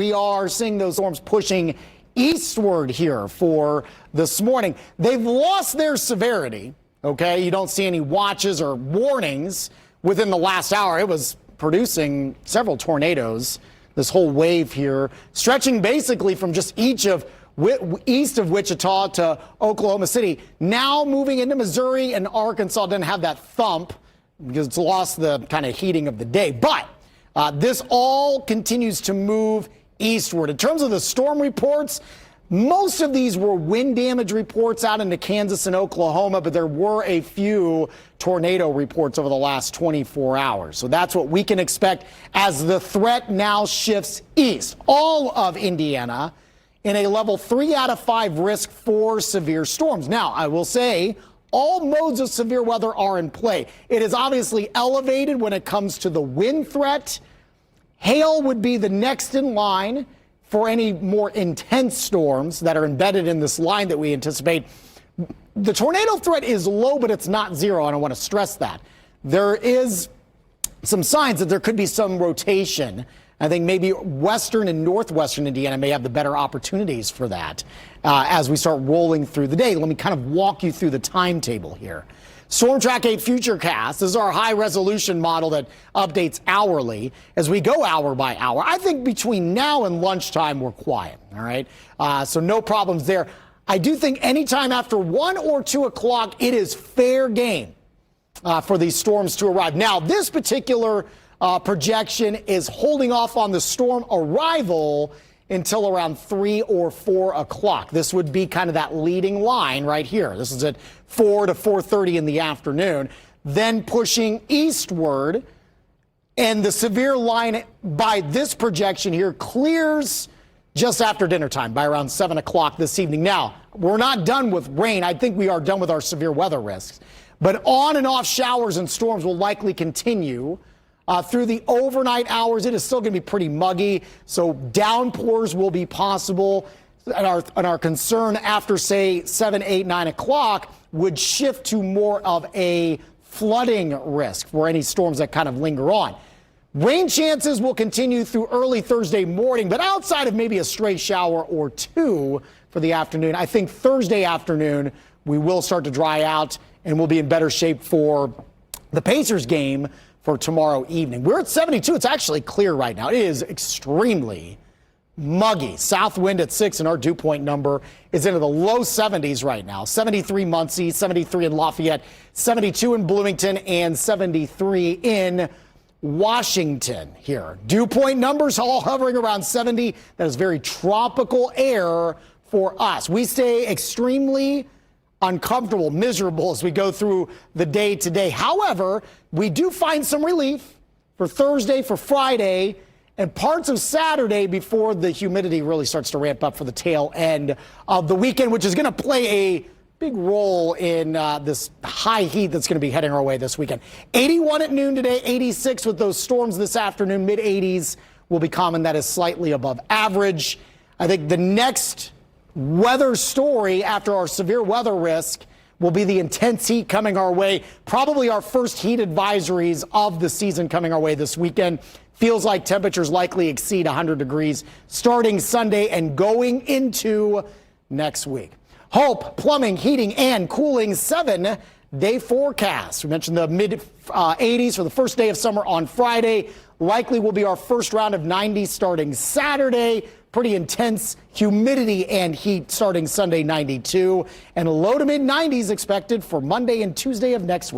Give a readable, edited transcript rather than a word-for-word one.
We are seeing those storms pushing eastward here for this morning. They've lost their severity, okay? You don't see any watches or warnings within the last hour. It was producing several tornadoes, this whole wave here, stretching basically from just east of Wichita to Oklahoma City. Now moving into Missouri and Arkansas. Doesn't have that thump because it's lost the kind of heating of the day. But this all continues to move eastward. In terms of the storm reports, most of these were wind damage reports out into Kansas and Oklahoma, but there were a few tornado reports over the last 24 hours. So that's what we can expect as the threat now shifts east. All of Indiana in a level 3 out of 5 risk for severe storms. Now, I will say all modes of severe weather are in play. It is obviously elevated when it comes to the wind threat. Hail would be the next in line for any more intense storms that are embedded in this line that we anticipate. The tornado threat is low, but it's not zero, and I want to stress that. There is some signs that there could be some rotation. I think maybe western and northwestern Indiana may have the better opportunities for that as we start rolling through the day. Let me kind of walk you through the timetable here. Storm Track 8 Futurecast. This is our high-resolution model that updates hourly as we go hour by hour. I think between now and lunchtime, we're quiet, all right? So no problems there. I do think anytime after 1 or 2 o'clock, it is fair game for these storms to arrive. Now, this particular projection is holding off on the storm arrival until around 3 or 4 o'clock. This would be kind of that leading line right here. This is at 4 to 4:30 in the afternoon, then pushing eastward. And the severe line by this projection here clears just after dinner time by around 7 o'clock this evening. Now, we're not done with rain. I think we are done with our severe weather risks. But on and off showers and storms will likely continue. Through the overnight hours, it is still going to be pretty muggy, so downpours will be possible. And our concern after, say, 7, 8, 9 o'clock would shift to more of a flooding risk for any storms that kind of linger on. Rain chances will continue through early Thursday morning, but outside of maybe a stray shower or two for the afternoon, I think Thursday afternoon we will start to dry out and we'll be in better shape for the Pacers game for tomorrow evening. We're at 72. It's actually clear right now. It is extremely muggy. South wind at 6, and our dew point number is into the low 70s right now. 73 Muncie, 73 in Lafayette, 72 in Bloomington, and 73 in Washington here. Dew point numbers all hovering around 70. That is very tropical air for us. We stay extremely uncomfortable, miserable as we go through the day today. However, we do find some relief for Thursday, for Friday, and parts of Saturday before the humidity really starts to ramp up for the tail end of the weekend, which is going to play a big role in this high heat that's going to be heading our way this weekend. 81 at noon today, 86 with those storms this afternoon. Mid-80s will be common. That is slightly above average. I think the next weather story after our severe weather risk will be the intense heat coming our way. Probably our first heat advisories of the season coming our way this weekend. Feels like temperatures likely exceed 100 degrees starting Sunday and going into next week. Hope Plumbing, Heating, and Cooling 7-day forecast. We mentioned the mid-80s for the first day of summer on Friday. Likely will be our first round of 90s starting Saturday. Pretty intense humidity and heat starting Sunday, 92. And low to mid-90s expected for Monday and Tuesday of next week.